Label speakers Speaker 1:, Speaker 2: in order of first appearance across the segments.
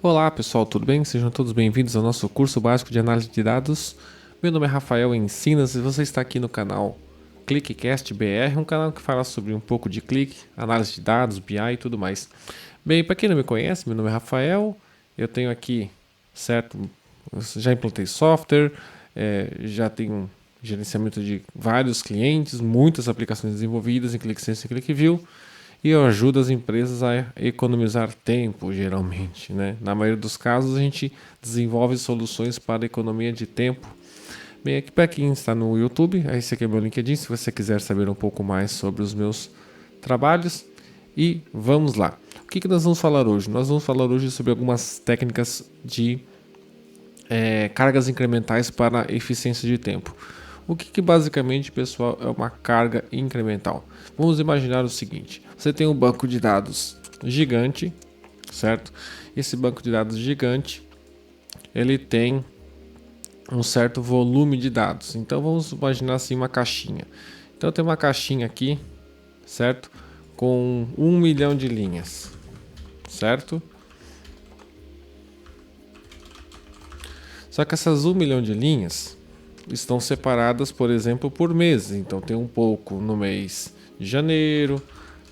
Speaker 1: Olá pessoal, tudo bem? Sejam todos bem-vindos ao nosso curso básico de análise de dados. Meu nome é Rafael Ensinas e você está aqui no canal ClickCast BR, um canal que fala sobre um pouco de clique, análise de dados, BI e tudo mais. Bem, para quem não me conhece, meu nome é Rafael, eu tenho aqui, certo, já implantei software, já tenho gerenciamento de vários clientes, muitas aplicações desenvolvidas em ClickSense e ClickView. E eu ajudo as empresas a economizar tempo, geralmente, né? Na maioria dos casos, a gente desenvolve soluções para economia de tempo. Bem, aqui para quem está no YouTube, esse aqui é meu LinkedIn, se você quiser saber um pouco mais sobre os meus trabalhos. E vamos lá. O que nós vamos falar hoje? Nós vamos falar hoje sobre algumas técnicas de cargas incrementais para eficiência de tempo. O que basicamente, pessoal, é uma carga incremental? Vamos imaginar o seguinte: você tem um banco de dados gigante, certo? Esse banco de dados gigante, ele tem um certo volume de dados. Então vamos imaginar assim uma caixinha. Então tem uma caixinha aqui, certo? Com 1 milhão de linhas, certo? Só que essas 1 milhão de linhas estão separadas, por exemplo, por meses. Então tem um pouco no mês de janeiro,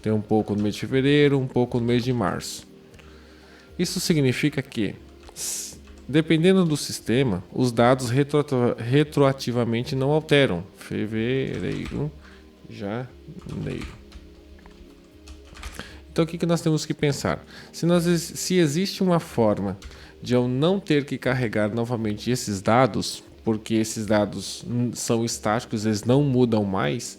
Speaker 1: tem um pouco no mês de fevereiro, um pouco no mês de março. Isso significa que, dependendo do sistema, os dados retroativamente não alteram. Fevereiro, janeiro. Então o que nós temos que pensar? Se existe uma forma de eu não ter que carregar novamente esses dados, porque esses dados são estáticos, eles não mudam mais,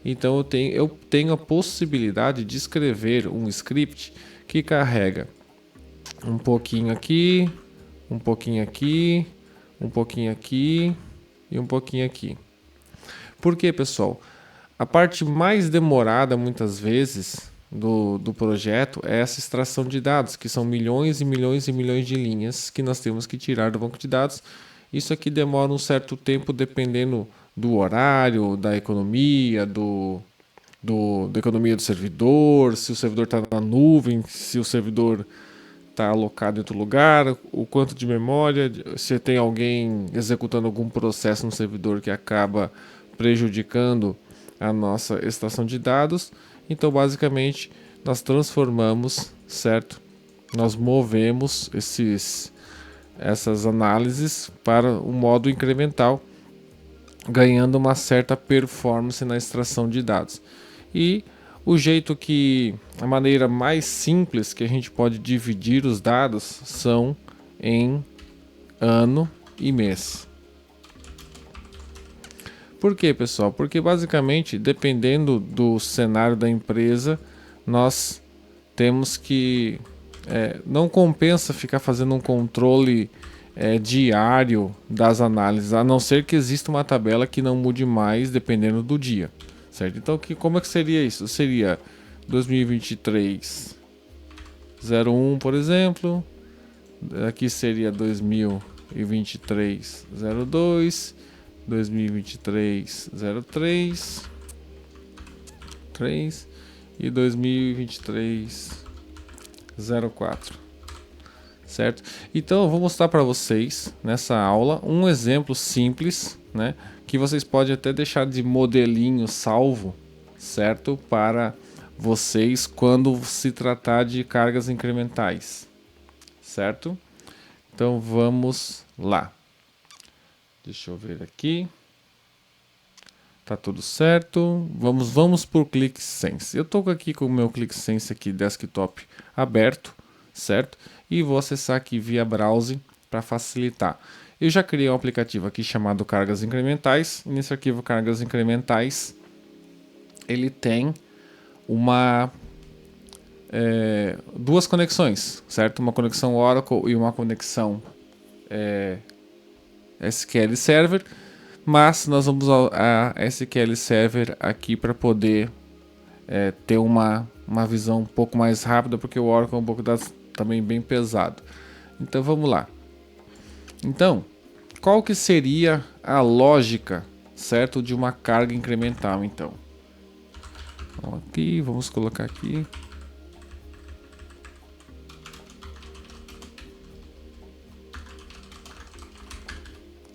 Speaker 1: então eu tenho a possibilidade de escrever um script que carrega um pouquinho aqui, um pouquinho aqui, um pouquinho aqui e um pouquinho aqui. Por quê, pessoal? A parte mais demorada, muitas vezes, do projeto é essa extração de dados, que são milhões e milhões e milhões de linhas que nós temos que tirar do banco de dados. Isso aqui demora um certo tempo dependendo do horário, da economia, da economia do servidor, se o servidor está na nuvem, se o servidor está alocado em outro lugar, o quanto de memória, se tem alguém executando algum processo no servidor que acaba prejudicando a nossa extração de dados. Então, basicamente, nós transformamos, certo? Nós movemos essas análises para o modo incremental, ganhando uma certa performance na extração de dados. E a maneira mais simples que a gente pode dividir os dados são em ano e mês. Por quê, pessoal? Porque basicamente, dependendo do cenário da empresa, nós temos que não compensa ficar fazendo um controle diário das análises, a não ser que exista uma tabela que não mude mais dependendo do dia, certo? Então, como é que seria isso? Seria 2023 01, por exemplo. Aqui seria 2023 02, 2023 03 3 e 2023 04, certo? Então eu vou mostrar para vocês nessa aula um exemplo simples, né, que vocês podem até deixar de modelinho salvo, certo, para vocês quando se tratar de cargas incrementais, certo? Então vamos lá. Deixa eu ver aqui. Tá tudo certo. Vamos por ClickSense. Eu estou aqui com o meu ClickSense aqui desktop aberto, certo? E vou acessar aqui via browser para facilitar. Eu já criei um aplicativo aqui chamado Cargas Incrementais. E nesse arquivo Cargas Incrementais, ele tem duas conexões, certo? Uma conexão Oracle e uma conexão SQL Server, mas nós vamos usar a SQL Server aqui para poder ter uma visão um pouco mais rápida, porque o Oracle é um pouco também bem pesado. Então vamos lá. Então, qual que seria a lógica, certo, de uma carga incremental? Então, aqui vamos colocar aqui.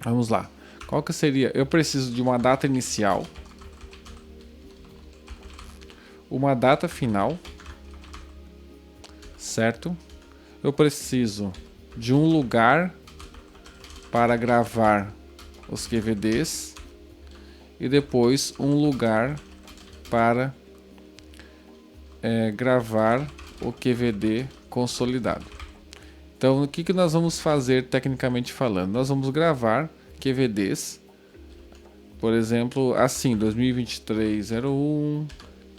Speaker 1: Vamos lá. Qual que seria? Eu preciso de uma data inicial, uma data final, certo? Eu preciso de um lugar para gravar os QVDs e depois um lugar para gravar o QVD consolidado. Então, o que nós vamos fazer tecnicamente falando? Nós vamos gravar QVDs, por exemplo, assim, 2023-01,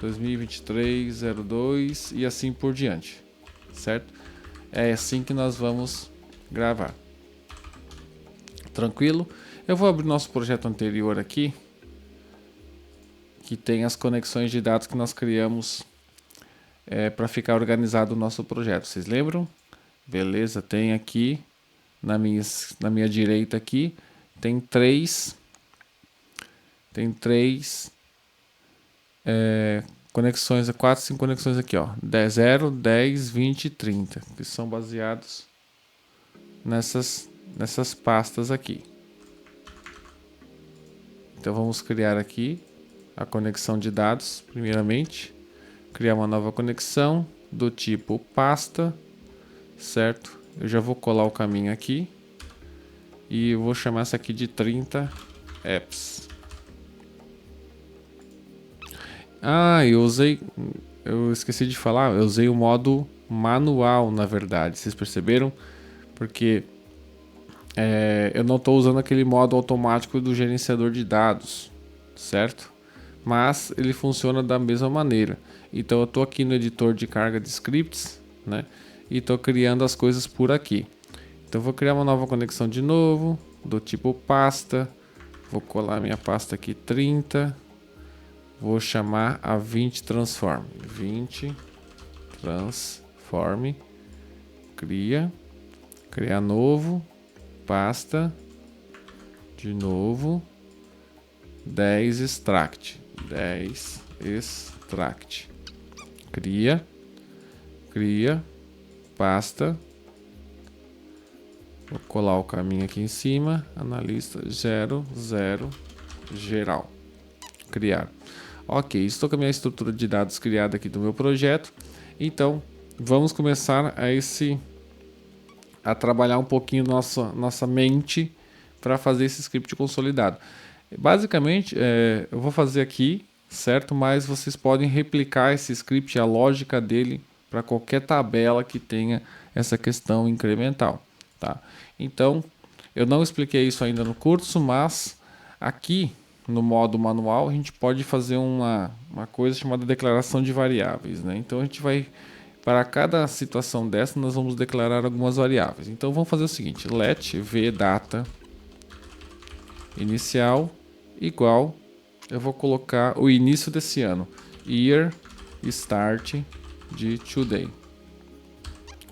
Speaker 1: 2023-02 e assim por diante, certo? É assim que nós vamos gravar. Tranquilo? Eu vou abrir nosso projeto anterior aqui, que tem as conexões de dados que nós criamos para ficar organizado o nosso projeto. Vocês lembram? Beleza, tem aqui na minha direita aqui tem três conexões, 4, 5 conexões aqui, ó, 0, 10, 20 e 30, que são baseados nessas pastas aqui. Então vamos criar aqui a conexão de dados, primeiramente, criar uma nova conexão do tipo pasta, certo? Eu já vou colar o caminho aqui e eu vou chamar essa aqui de 30 apps. Eu esqueci de falar, eu usei o modo manual, na verdade, vocês perceberam? Porque eu não estou usando aquele modo automático do gerenciador de dados, certo? Mas ele funciona da mesma maneira. Então eu estou aqui no editor de carga de scripts, né? E estou criando as coisas por aqui. Então eu vou criar uma nova conexão de novo, do tipo pasta. Vou colar minha pasta aqui 30. Vou chamar a 20 transform. 20 transform. Criar novo. Pasta. De novo. 10 extract. 10 extract. Cria. Pasta. Vou colar o caminho aqui em cima. Analista 00 geral. Criar. Ok, estou com a minha estrutura de dados criada aqui do meu projeto. Então, vamos começar a trabalhar um pouquinho nossa mente para fazer esse script consolidado. Basicamente, eu vou fazer aqui, certo? Mas vocês podem replicar esse script, a lógica dele, para qualquer tabela que tenha essa questão incremental, tá? Então, eu não expliquei isso ainda no curso, mas aqui no modo manual a gente pode fazer uma coisa chamada declaração de variáveis, né? Então a gente vai, para cada situação dessa, nós vamos declarar algumas variáveis. Então vamos fazer o seguinte: let vData inicial igual, eu vou colocar o início desse ano, year start de today,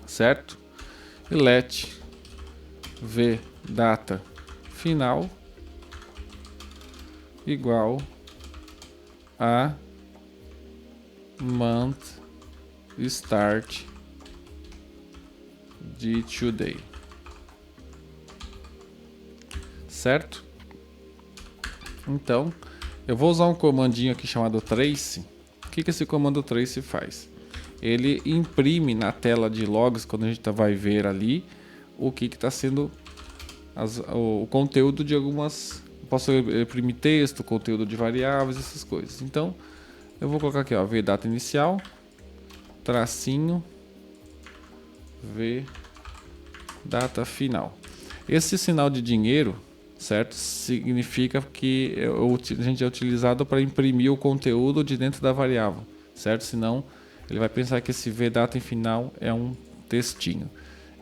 Speaker 1: certo? E let vData final igual a month start de today, certo? Então, eu vou usar um comandinho aqui chamado trace. O que esse comando trace faz? Ele imprime na tela de logs, quando a gente vai ver ali, o que está sendo o conteúdo de algumas. Posso imprimir texto, conteúdo de variáveis, essas coisas. Então, eu vou colocar aqui, ó, vData inicial, tracinho, vData final. Esse sinal de dinheiro, certo? Significa que a gente é utilizado para imprimir o conteúdo de dentro da variável, certo? Senão, ele vai pensar que esse vData final é um textinho.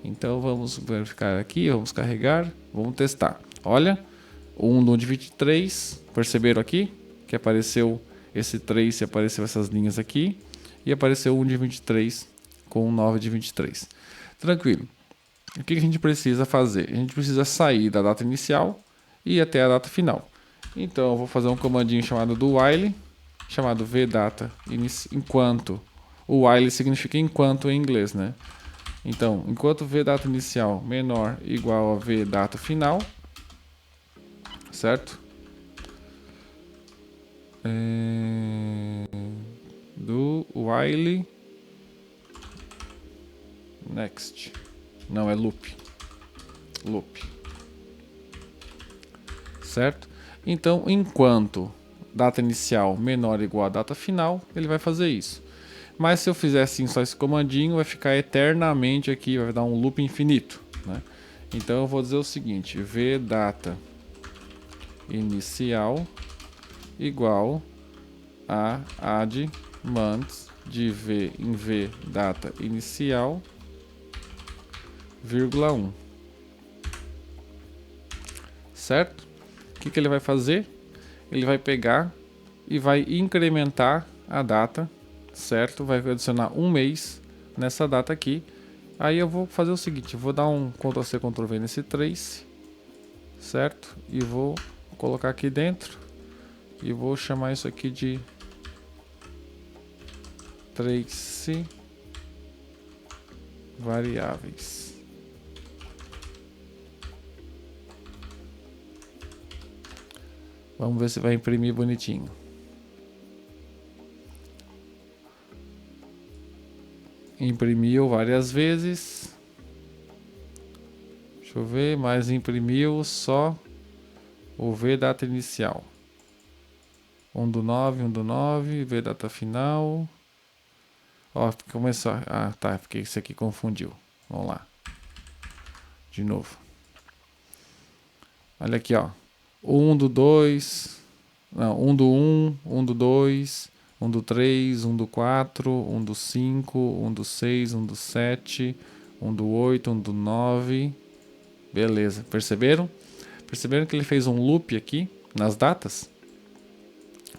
Speaker 1: Então, vamos verificar aqui, vamos carregar, vamos testar. Olha, 1 no de 23, perceberam aqui que apareceu esse trace, apareceu essas linhas aqui, e apareceu 1 de 23 com 9 de 23. Tranquilo. O que a gente precisa fazer? A gente precisa sair da data inicial e ir até a data final. Então eu vou fazer um comandinho chamado do while, chamado vData enquanto. O while significa enquanto em inglês, né? Então, enquanto vData inicial menor igual a vData final, certo? Do while next. Não, é loop. Loop. Certo? Então, enquanto data inicial menor ou igual a data final, ele vai fazer isso. Mas se eu fizer assim só esse comandinho, vai ficar eternamente aqui, vai dar um loop infinito, né? Então eu vou dizer o seguinte: v data inicial igual a add months de v em v data inicial, vírgula 1. Certo? O que ele vai fazer? Ele vai pegar e vai incrementar a data, certo? Vai adicionar um mês nessa data aqui. Aí eu vou fazer o seguinte, eu vou dar um Ctrl+C, Ctrl+V nesse trace, certo? E vou colocar aqui dentro e vou chamar isso aqui de trace variáveis. Vamos ver se vai imprimir bonitinho. Imprimiu várias vezes. Deixa eu ver, mas imprimiu só o V data inicial. 1 do 9, 1 do 9, V data final. Ó, começou. Ah, tá, porque isso aqui confundiu. Vamos lá. De novo. Olha aqui, ó. 1 do 2. Não, 1 do 1, 1 do 2, 1 do 3, 1 do 4, 1 do 5, 1 do 6, 1 do 7, 1 do 8, 1 do 9. Beleza, perceberam? Perceberam que ele fez um loop aqui nas datas?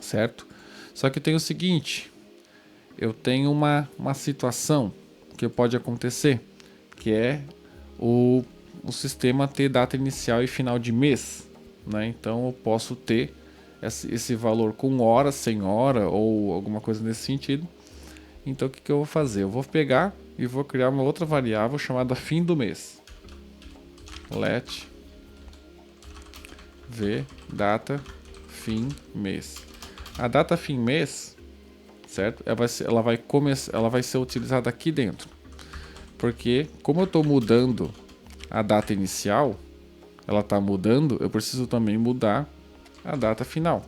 Speaker 1: Certo? Só que tem o seguinte, eu tenho uma situação que pode acontecer, que é o sistema ter data inicial e final de mês, né? Então eu posso ter esse valor com hora, sem hora ou alguma coisa nesse sentido. Então o que eu vou fazer? Eu vou pegar e vou criar uma outra variável chamada fim do mês. Let v data fim mês. A data fim mês, certo? Ela vai ser utilizada aqui dentro. Porque como eu estou mudando a data inicial, ela está mudando, eu preciso também mudar a data final.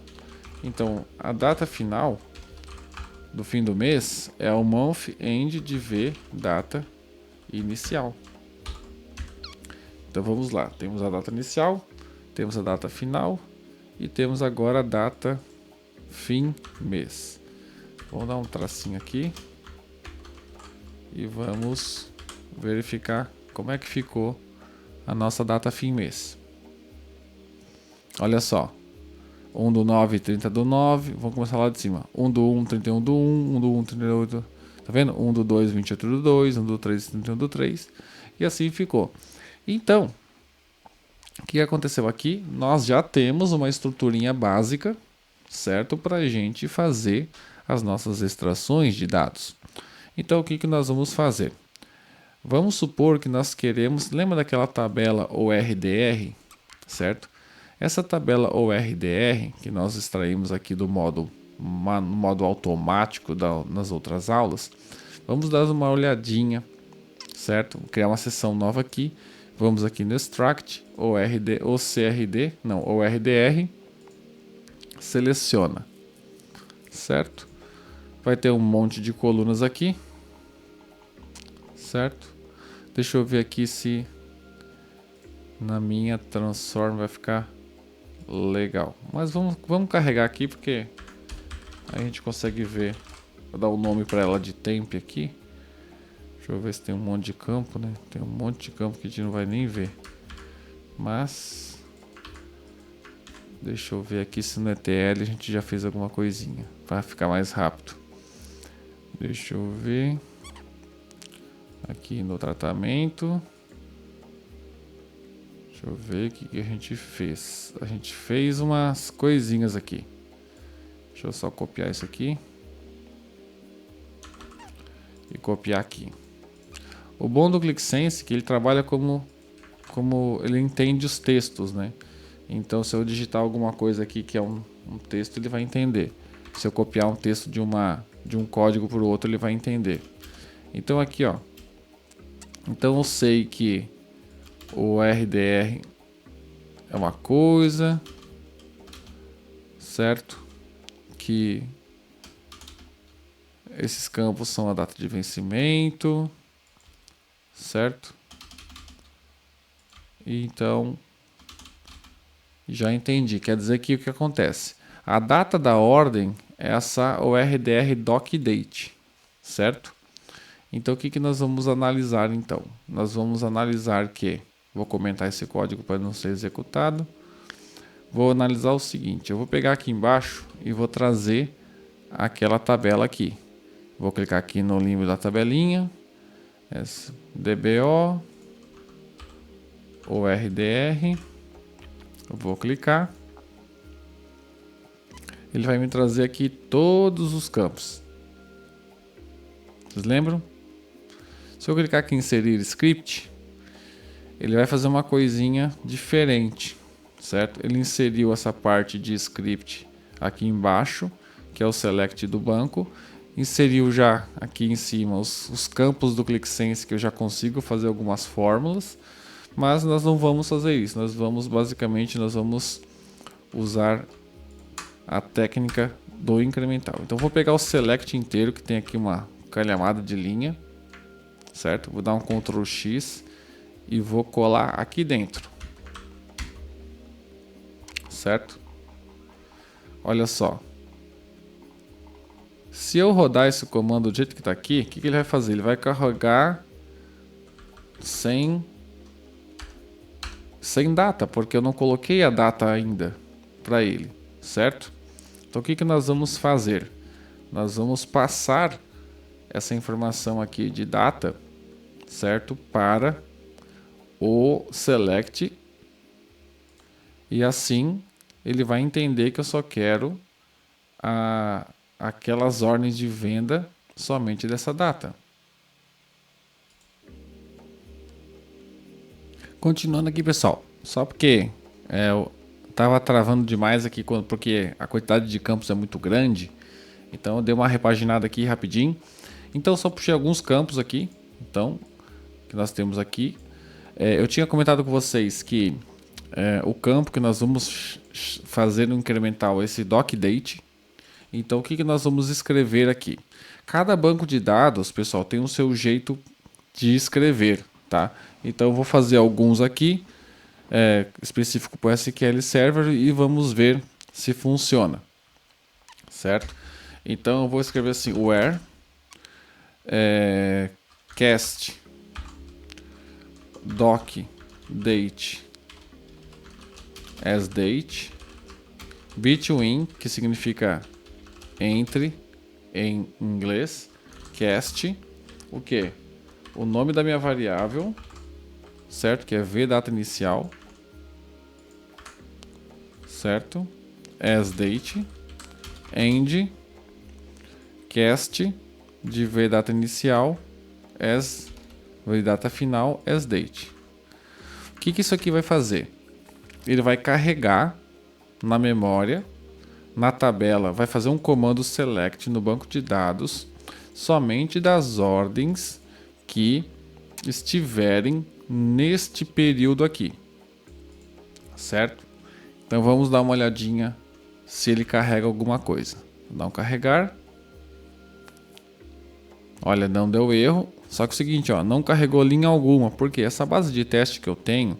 Speaker 1: Então, a data final do fim do mês é o month end de v data inicial. Então vamos lá, temos a data inicial, temos a data final e temos agora a data fim mês. Vamos dar um tracinho aqui e vamos verificar como é que ficou a nossa data fim mês. Olha só, 1 do 9, 30 do 9, vamos começar lá de cima. 1 do 1, 31 do 1, 1 do 1, 38, tá vendo? 1 do 2, 28 do 2, 1 do 3, 31 do 3, e assim ficou. Então, o que aconteceu aqui? Nós já temos uma estruturinha básica, certo? Para a gente fazer as nossas extrações de dados. Então, o que nós vamos fazer? Vamos supor que nós queremos... Lembra daquela tabela ORDR, certo? Essa tabela ORDR, que nós extraímos aqui do modo automático nas outras aulas, vamos dar uma olhadinha, certo? Vou criar uma seção nova aqui. Vamos aqui no Extract, ORDR, seleciona, certo? Vai ter um monte de colunas aqui, certo? Deixa eu ver aqui se na minha transform vai ficar legal. Mas vamos carregar aqui porque a gente consegue ver. Vou dar o nome para ela de temp aqui. Deixa eu ver se tem um monte de campo, né? Tem um monte de campo que a gente não vai nem ver. Mas deixa eu ver aqui se no ETL a gente já fez alguma coisinha para ficar mais rápido. Deixa eu ver aqui no tratamento. Deixa eu ver o que a gente fez. A gente fez umas coisinhas aqui. Deixa eu só copiar isso aqui e copiar aqui. O bom do ClickSense é que ele trabalha como ele entende os textos, né? Então, se eu digitar alguma coisa aqui que é um texto, ele vai entender. Se eu copiar um texto de um código para o outro, ele vai entender. Então aqui, ó. Então eu sei que o RDR é uma coisa, certo? Que esses campos são a data de vencimento, certo? Então já entendi. Quer dizer que o que acontece? A data da ordem é essa o RDR docDate, certo? Então o que nós vamos analisar então? Nós vamos analisar que, vou comentar esse código para não ser executado. Vou analisar o seguinte, eu vou pegar aqui embaixo e vou trazer aquela tabela aqui. Vou clicar aqui no limbo da tabelinha, DBO, ORDR, eu vou clicar. Ele vai me trazer aqui todos os campos. Vocês lembram? Se eu clicar aqui em inserir script, ele vai fazer uma coisinha diferente, certo? Ele inseriu essa parte de script aqui embaixo, que é o select do banco. Inseriu já aqui em cima os campos do ClickSense, que eu já consigo fazer algumas fórmulas. Mas nós não vamos fazer isso. Nós vamos usar a técnica do incremental. Então vou pegar o select inteiro, que tem aqui uma calhamada de linha, certo? Vou dar um Ctrl X e vou colar aqui dentro, certo? Olha só. Se eu rodar esse comando do jeito que está aqui, o que ele vai fazer? Ele vai carregar sem data, porque eu não coloquei a data ainda para ele, certo? Então o que nós vamos fazer? Nós vamos passar essa informação aqui de data, certo? Para o select, e assim ele vai entender que eu só quero aquelas ordens de venda somente dessa data. Continuando aqui, pessoal, só porque eu estava travando demais aqui porque a quantidade de campos é muito grande, então eu dei uma repaginada aqui rapidinho. Então só puxei alguns campos aqui, então que nós temos aqui. Eu tinha comentado com vocês que o campo que nós vamos fazer no incremental é esse docDate. Então o que nós vamos escrever aqui? Cada banco de dados, pessoal, tem o seu jeito de escrever, tá? Então eu vou fazer alguns aqui, específico para o SQL Server, e vamos ver se funciona, certo? Então eu vou escrever assim, where cast doc date as date between, que significa entre em inglês, cast, o que? O nome da minha variável, certo? Que é vData inicial, certo? As date, end, cast de vData inicial, as vData final, as date. O que isso aqui vai fazer? Ele vai carregar na memória, na tabela, vai fazer um comando select no banco de dados somente das ordens que estiverem neste período aqui, certo? Então vamos dar uma olhadinha se ele carrega alguma coisa. Vou dar um carregar. Olha, não deu erro. Só que é o seguinte, ó, não carregou linha alguma, porque essa base de teste que eu tenho,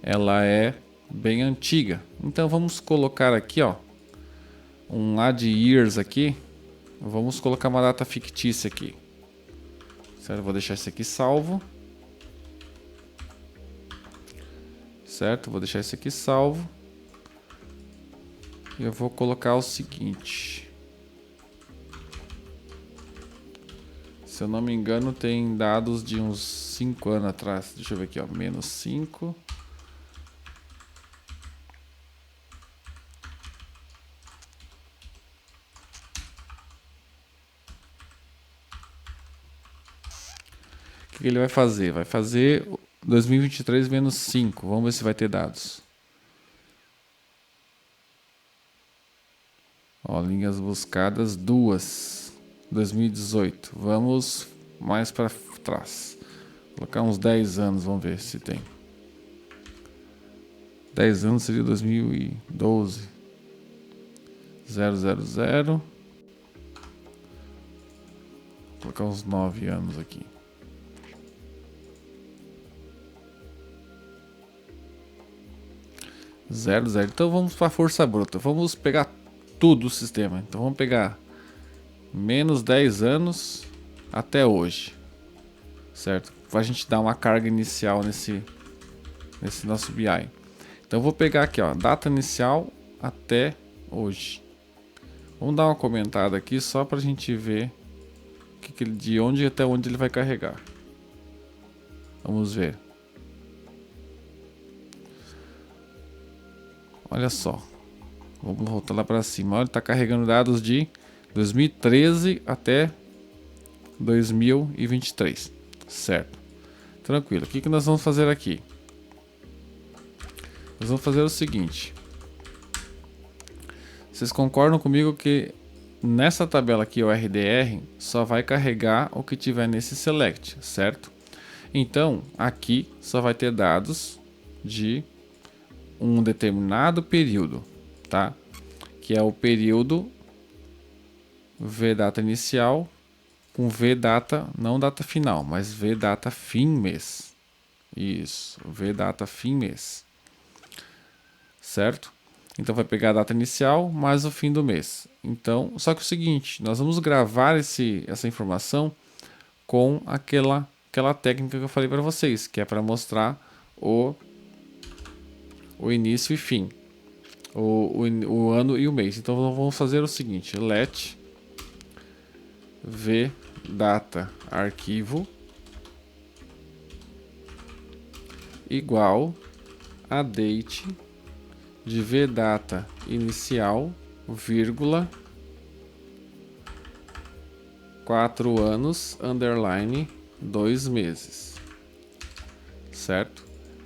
Speaker 1: ela é bem antiga. Então vamos colocar aqui, ó, um add years aqui. Vamos colocar uma data fictícia aqui. Certo? Vou deixar isso aqui salvo. Certo? Vou deixar isso aqui salvo. E eu vou colocar o seguinte. Se eu não me engano, tem dados de uns 5 anos atrás. Deixa eu ver aqui, ó, menos 5. O que ele vai fazer? Vai fazer 2023 menos 5. Vamos ver se vai ter dados. Ó, linhas buscadas, 2. 2018. Vamos mais para trás. Vou colocar uns 10 anos, vamos ver se tem. 10 anos seria 2012. 000. Vou colocar uns 9 anos aqui. 00. Então vamos para a força bruta. Vamos pegar tudo o sistema. Então vamos pegar menos 10 anos até hoje. Certo? Para a gente dar uma carga inicial nesse nosso BI. Então eu vou pegar aqui, ó, data inicial até hoje. Vamos dar uma comentada aqui só para a gente ver de onde até onde ele vai carregar. Vamos ver. Olha só. Vamos voltar lá para cima. Olha, ele está carregando dados de 2013 até 2023. Certo. Tranquilo. O que nós vamos fazer aqui? Nós vamos fazer o seguinte. Vocês concordam comigo que nessa tabela aqui, o RDR, só vai carregar o que tiver nesse select, certo? Então, aqui só vai ter dados de um determinado período, tá? Que é o período VData inicial com VData, não data final, mas VData fim mês. Isso, VData fim mês. Certo? Então vai pegar a data inicial mais o fim do mês. Então, só que é o seguinte, nós vamos gravar essa informação com aquela técnica que eu falei para vocês, que é para mostrar o início e fim, o ano e o mês. Então vamos fazer o seguinte: let vdata arquivo igual a date de vdata inicial, vírgula, 4 anos, underline, 2 meses. Certo?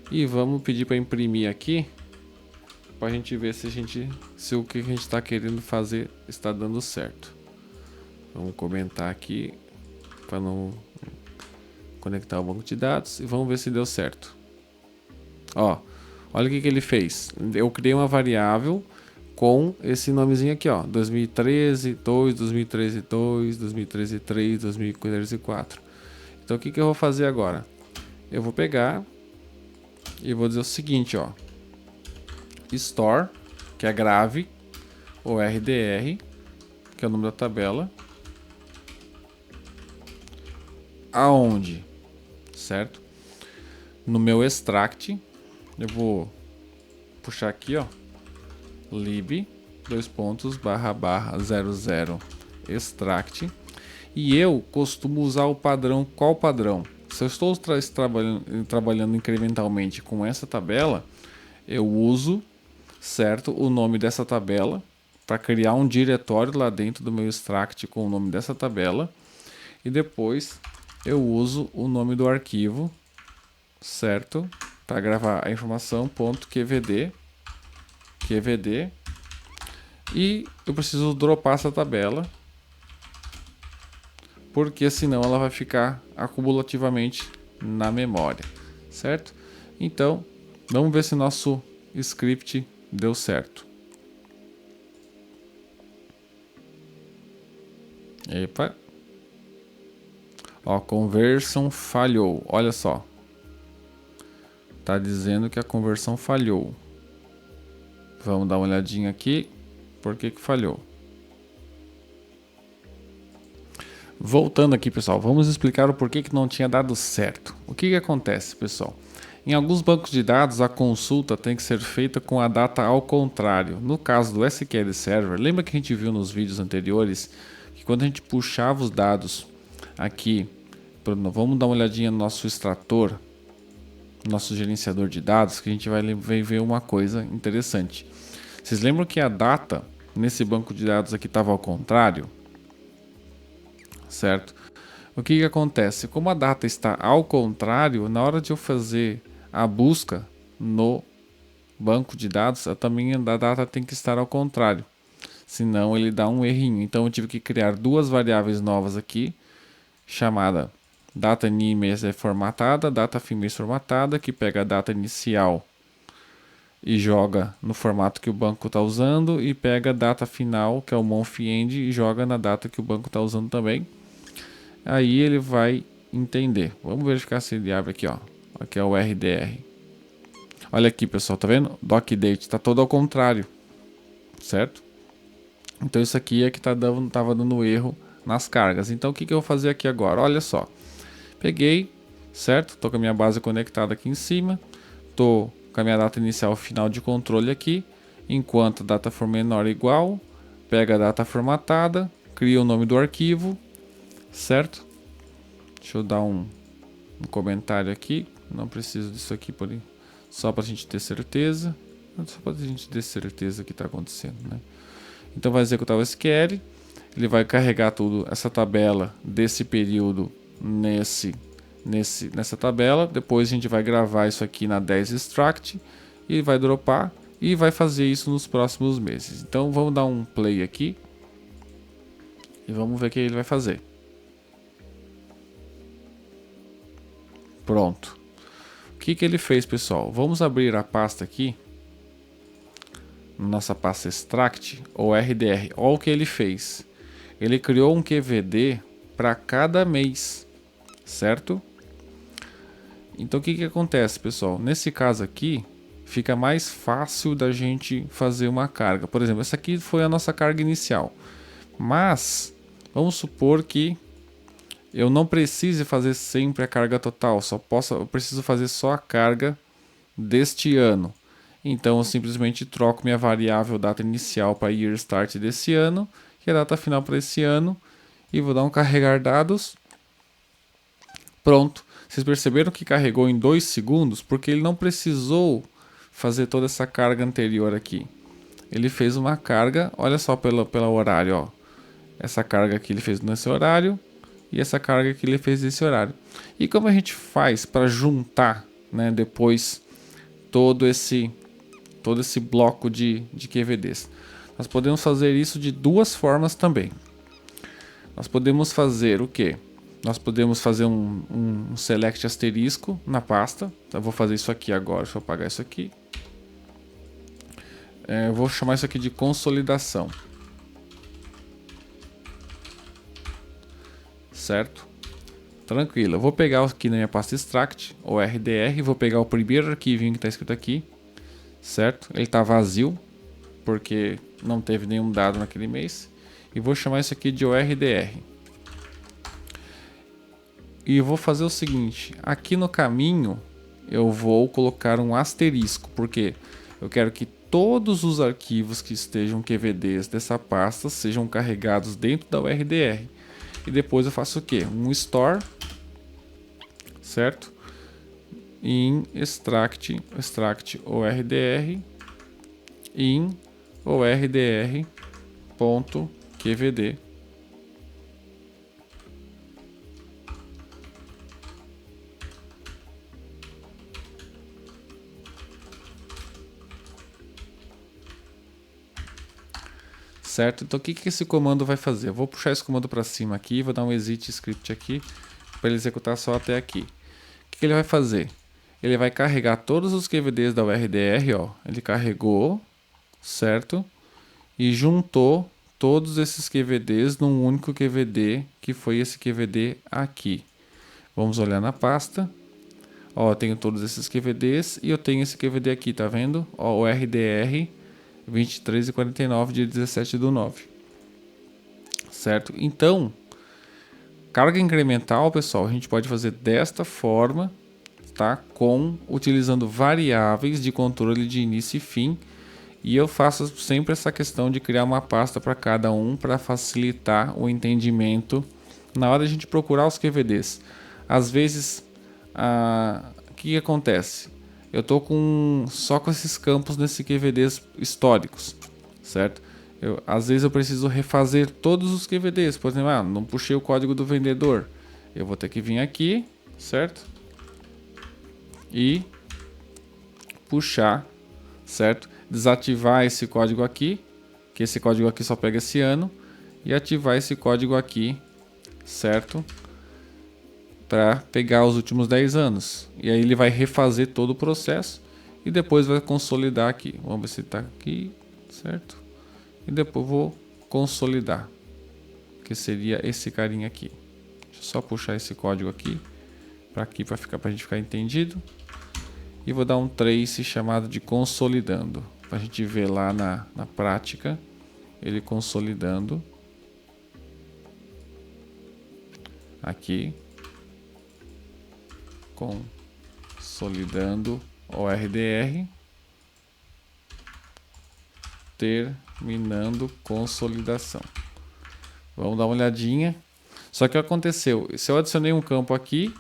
Speaker 1: E vamos pedir para imprimir aqui, para a gente ver se o que a gente está querendo fazer está dando certo. Vamos comentar aqui para não conectar o banco de dados e vamos ver se deu certo. Ó, olha o que ele fez. Eu criei uma variável com esse nomezinho aqui, ó, 2013, 2, 2013, 2, 2013, 3, 2013, 4. Então o que eu vou fazer agora? Eu vou pegar e vou dizer o seguinte, ó, store, que é grave, o RDR, que é o número da tabela, aonde, certo? No meu extract, eu vou puxar aqui, ó, lib, //00 extract, e eu costumo usar o padrão. Qual padrão? Se eu estou trabalhando incrementalmente com essa tabela, eu uso, certo, o nome dessa tabela para criar um diretório lá dentro do meu extract com o nome dessa tabela, e depois eu uso o nome do arquivo, certo, para gravar a informação .qvd, e eu preciso dropar essa tabela, porque senão ela vai ficar acumulativamente na memória, certo? Então, vamos ver se nosso script deu certo. Epa. Ó, conversion falhou. Olha só. Tá dizendo que a conversão falhou. Vamos dar uma olhadinha aqui. Por que falhou? Voltando aqui, pessoal, vamos explicar o porquê que não tinha dado certo. O que acontece, pessoal? Em alguns bancos de dados, a consulta tem que ser feita com a data ao contrário. No caso do SQL Server, lembra que a gente viu nos vídeos anteriores que quando a gente puxava os dados aqui, vamos dar uma olhadinha no nosso extrator, nosso gerenciador de dados, que a gente vai ver uma coisa interessante. Vocês lembram que a data nesse banco de dados aqui estava ao contrário? Certo? O que acontece? Como a data está ao contrário, na hora de eu fazer a busca no banco de dados, também a data tem que estar ao contrário. senão ele dá um errinho. Então eu tive que criar duas variáveis novas aqui, chamada data ini mês é formatada, data fim mês formatada, que pega a data inicial e joga no formato que o banco está usando, e pega a data final, que é o month end, e joga na data que o banco está usando também. Aí ele vai entender. Vamos verificar se ele abre aqui, ó. Aqui é o RDR. Olha aqui, pessoal, tá vendo? DocDate está todo ao contrário, certo? Então isso aqui é que tava dando erro nas cargas. Então o que eu vou fazer aqui agora? Olha só. Peguei, certo? Tô com a minha base conectada aqui em cima. Tô com a minha data inicial e final de controle aqui. Enquanto a data for menor ou igual, pega a data formatada, cria o nome do arquivo, certo? Deixa eu dar um comentário aqui. Não preciso disso aqui, só para a gente ter certeza. Só para a gente ter certeza que está acontecendo, né? Então vai executar o SQL. Ele vai carregar tudo essa tabela desse período nessa tabela. Depois a gente vai gravar isso aqui na 10 extract e vai dropar e vai fazer isso nos próximos meses. Então vamos dar um play aqui e vamos ver o que ele vai fazer. Pronto. O que ele fez, pessoal? Vamos abrir a pasta aqui, nossa pasta extract ou RDR. Olha o que ele fez. Ele criou um QVD para cada mês, certo? Então o que acontece, pessoal? Nesse caso aqui, fica mais fácil da gente fazer uma carga. Por exemplo, essa aqui foi a nossa carga inicial. Mas, vamos supor que eu não precise fazer sempre a carga total. Eu preciso fazer só a carga deste ano. Então eu simplesmente troco minha variável data inicial para year start desse ano, que é a data final para esse ano, e vou dar um carregar dados. Pronto. Vocês perceberam que carregou em 2 segundos? Porque ele não precisou fazer toda essa carga anterior aqui. Ele fez uma carga, olha só pelo horário, ó. Essa carga aqui ele fez nesse horário e essa carga aqui ele fez nesse horário. E como a gente faz para juntar, né, depois todo esse bloco de QVDs? Nós podemos fazer isso de duas formas também. Nós podemos fazer o quê? Nós podemos fazer um select asterisco na pasta. Eu vou fazer isso aqui agora. Deixa eu apagar isso aqui. Eu vou chamar isso aqui de consolidação. Certo? Tranquilo. Eu vou pegar aqui na minha pasta extract, ou RDR. Vou pegar o primeiro arquivinho que está escrito aqui. Certo? Ele está vazio, porque não teve nenhum dado naquele mês. E vou chamar isso aqui de ORDR. E eu vou fazer o seguinte, aqui no caminho eu vou colocar um asterisco, porque eu quero que todos os arquivos que estejam QVDs dessa pasta sejam carregados dentro da URDR. E depois eu faço o que? Um store, certo? In extract ORDR in ORDR.qvd. Certo? Então o que esse comando vai fazer? Eu vou puxar esse comando para cima aqui, vou dar um exit script aqui para ele executar só até aqui. O que ele vai fazer? Ele vai carregar todos os QVDs da URDR, ó. Ele carregou, certo? E juntou todos esses QVDs num único QVD, que foi esse QVD aqui. Vamos olhar na pasta. Ó, eu tenho todos esses QVDs e eu tenho esse QVD aqui, tá vendo? Ó, o RDR 23h49, dia 17/9. Certo? Então, carga incremental, pessoal, a gente pode fazer desta forma, tá? Utilizando variáveis de controle de início e fim. E eu faço sempre essa questão de criar uma pasta para cada um, para facilitar o entendimento na hora de a gente procurar os QVDs. Às vezes, o que acontece? Eu estou só com esses campos nesses QVDs históricos, certo? Às vezes eu preciso refazer todos os QVDs. Por exemplo, não puxei o código do vendedor. Eu vou ter que vir aqui, certo? E puxar, certo? Desativar esse código aqui, que esse código aqui só pega esse ano, e ativar esse código aqui, certo? Para pegar os últimos 10 anos. E aí ele vai refazer todo o processo e depois vai consolidar aqui. Vamos ver se está aqui, certo? E depois vou consolidar, que seria esse carinha aqui. Deixa eu só puxar esse código aqui para ficar, para a gente ficar entendido. E vou dar um trace chamado de consolidando, para a gente ver lá na prática ele consolidando aqui, consolidando ORDR, terminando consolidação. Vamos dar uma olhadinha. Só que o que aconteceu? Se eu adicionei um campo aqui,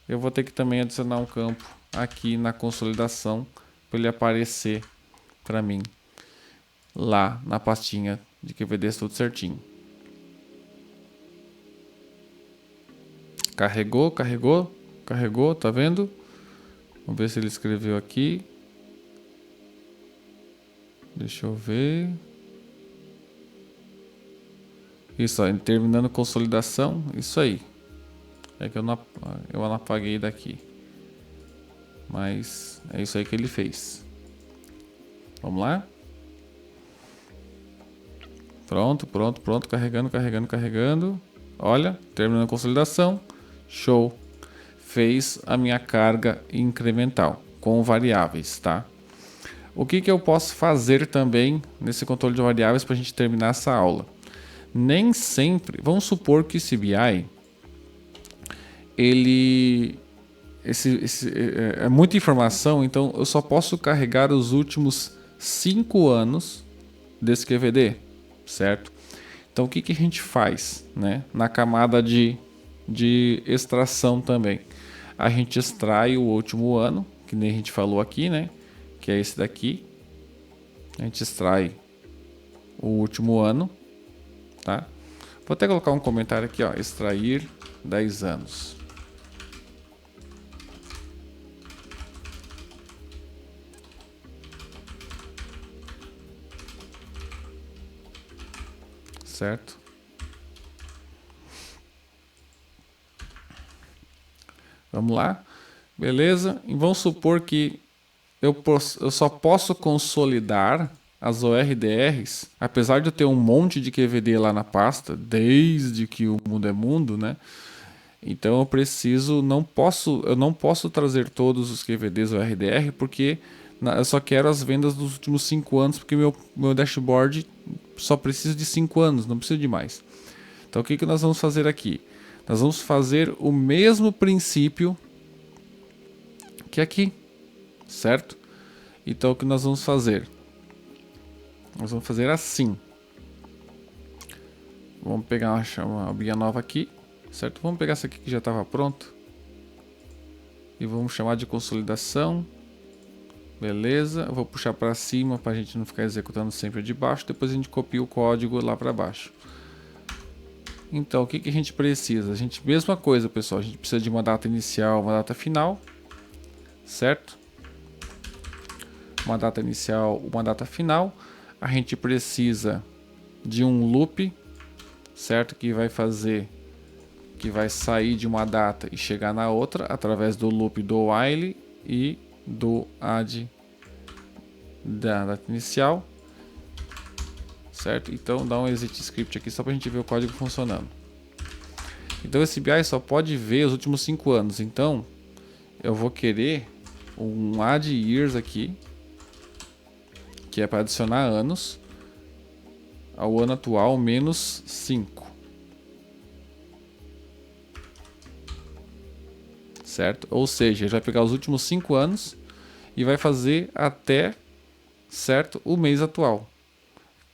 Speaker 1: eu vou ter que também adicionar um campo aqui na consolidação para ele aparecer para mim lá na pastinha de QVDs tudo certinho. Carregou, carregou, carregou, tá vendo? Vamos ver se ele escreveu aqui. Deixa eu ver. Isso, ó, terminando consolidação, isso aí. É que eu não apaguei daqui. Mas é isso aí que ele fez. Vamos lá? Pronto, pronto, pronto. Carregando, carregando, carregando. Olha, terminando a consolidação. Show. Fez a minha carga incremental com variáveis, tá? O que eu posso fazer também nesse controle de variáveis para a gente terminar essa aula? Nem sempre, vamos supor que esse BI, ele é muita informação, então eu só posso carregar os últimos 5 anos desse QVD, certo? Então o que a gente faz, né? Na camada de extração também, a gente extrai o último ano, que nem a gente falou aqui, né? Que é esse daqui. A gente extrai o último ano, tá? Vou até colocar um comentário aqui, ó, extrair 10 anos. Certo? Vamos lá. Beleza? E vamos supor que eu só posso consolidar as ORDRs, apesar de eu ter um monte de QVD lá na pasta, desde que o mundo é mundo, né? Então eu não posso trazer todos os QVDs ORDR, porque eu só quero as vendas dos últimos 5 anos, porque meu dashboard só precisa de 5 anos, não precisa de mais. Então o que nós vamos fazer aqui? Nós vamos fazer o mesmo princípio que aqui, certo? Então o que nós vamos fazer? Nós vamos fazer assim. Vamos pegar uma abinha nova aqui, certo? Vamos pegar essa aqui que já estava pronto e vamos chamar de consolidação. Beleza, eu vou puxar para cima para a gente não ficar executando sempre de baixo. Depois a gente copia o código lá para baixo. Então o que a gente precisa? Mesma coisa, pessoal, a gente precisa de uma data inicial, uma data final, certo? Uma data inicial, uma data final. A gente precisa de um loop, certo? Que vai sair de uma data e chegar na outra através do loop do while e do add da data inicial, certo? Então dá um exit script aqui só para a gente ver o código funcionando. Então esse BI só pode ver os últimos 5 anos. Então eu vou querer um add years aqui, que é para adicionar anos ao ano atual menos 5. Certo? Ou seja, ele vai pegar os últimos 5 anos e vai fazer até, certo, o mês atual,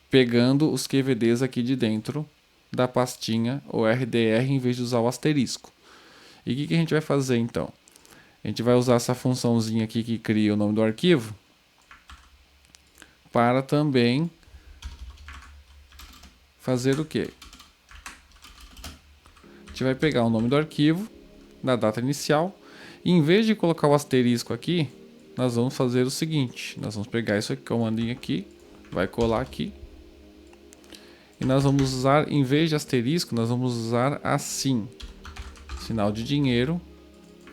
Speaker 1: pegando os QVDs aqui de dentro da pastinha ORDR em vez de usar o asterisco. E o que a gente vai fazer então? A gente vai usar essa funçãozinha aqui que cria o nome do arquivo para também fazer o quê? A gente vai pegar o nome do arquivo da data inicial e em vez de colocar o asterisco aqui, nós vamos fazer o seguinte: nós vamos pegar isso aqui, comandinho aqui, vai colar aqui, e nós vamos usar, em vez de asterisco, nós vamos usar assim, sinal de dinheiro,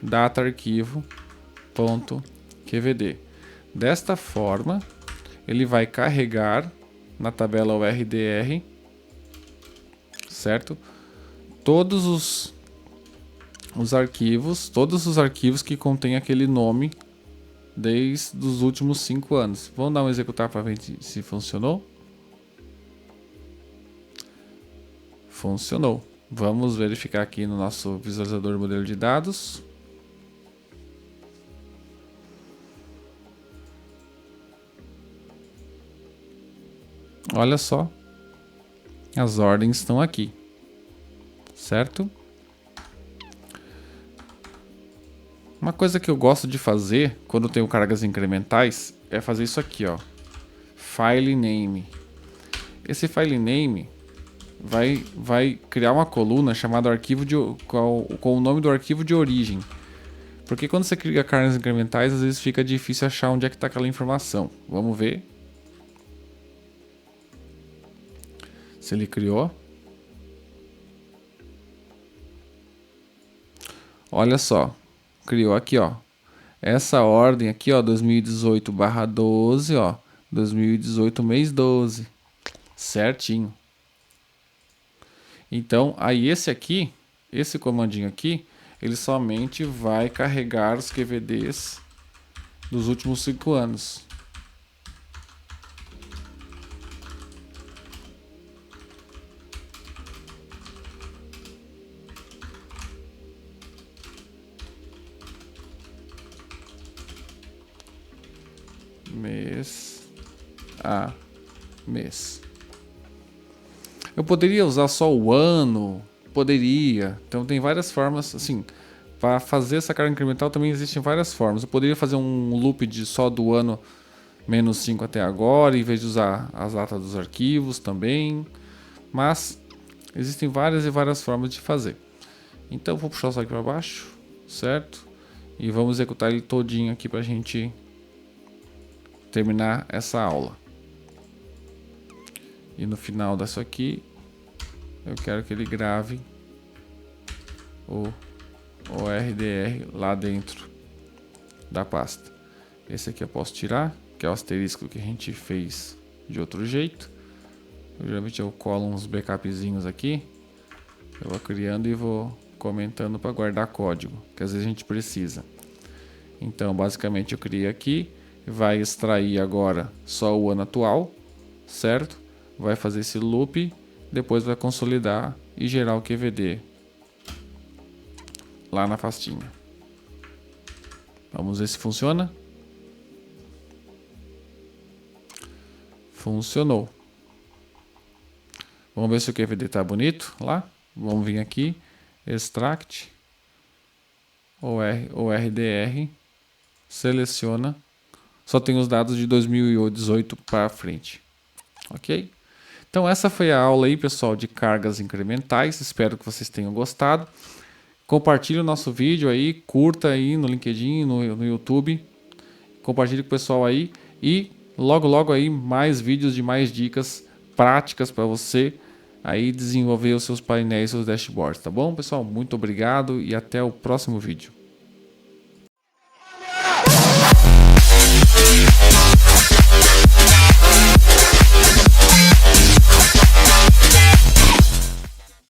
Speaker 1: data arquivo, ponto QVD. Desta forma, ele vai carregar na tabela URDR, certo? Todos os arquivos que contêm aquele nome desde os últimos 5 anos. Vamos dar um executar para ver se funcionou. Funcionou. Vamos verificar aqui no nosso visualizador modelo de dados. Olha só, as ordens estão aqui, certo? Uma coisa que eu gosto de fazer quando tenho cargas incrementais é fazer isso aqui, ó, file name. Esse file name vai criar uma coluna chamada arquivo com o nome do arquivo de origem. Porque quando você cria cargas incrementais, às vezes fica difícil achar onde é que está aquela informação. Vamos ver se ele criou. Olha só, criou aqui, ó. Essa ordem aqui, ó, 2018/12, ó, 2018 mês 12. Certinho. Então, aí esse comandinho aqui, ele somente vai carregar os QVDs dos últimos 5 anos. Mês a mês. Eu poderia usar só o ano, poderia. Então tem várias formas, assim, para fazer essa carga incremental também existem várias formas. Eu poderia fazer um loop de só do ano -5 até agora, em vez de usar as datas dos arquivos também. Mas existem várias e várias formas de fazer. Então eu vou puxar isso aqui para baixo, certo? E vamos executar ele todinho aqui para a gente terminar essa aula. E no final disso aqui, eu quero que ele grave o RDR lá dentro da pasta. Esse aqui eu posso tirar, que é o asterisco que a gente fez de outro jeito. Geralmente eu colo uns backupzinhos aqui. Eu vou criando e vou comentando para guardar código, que às vezes a gente precisa. Então, basicamente eu criei aqui. Vai extrair agora só o ano atual, certo? Vai fazer esse loop, depois vai consolidar e gerar o QVD lá na pastinha. Vamos ver se funciona. Funcionou. Vamos ver se o QVD está bonito lá. Vamos vir aqui, extract, ORDR, seleciona. Só tem os dados de 2018 para frente. Ok? Então essa foi a aula aí, pessoal, de cargas incrementais. Espero que vocês tenham gostado. Compartilhe o nosso vídeo aí, curta aí no LinkedIn, no YouTube. Compartilhe com o pessoal aí. E logo aí mais vídeos de mais dicas práticas para você aí desenvolver os seus painéis, seus dashboards, tá bom, pessoal? Muito obrigado e até o próximo vídeo.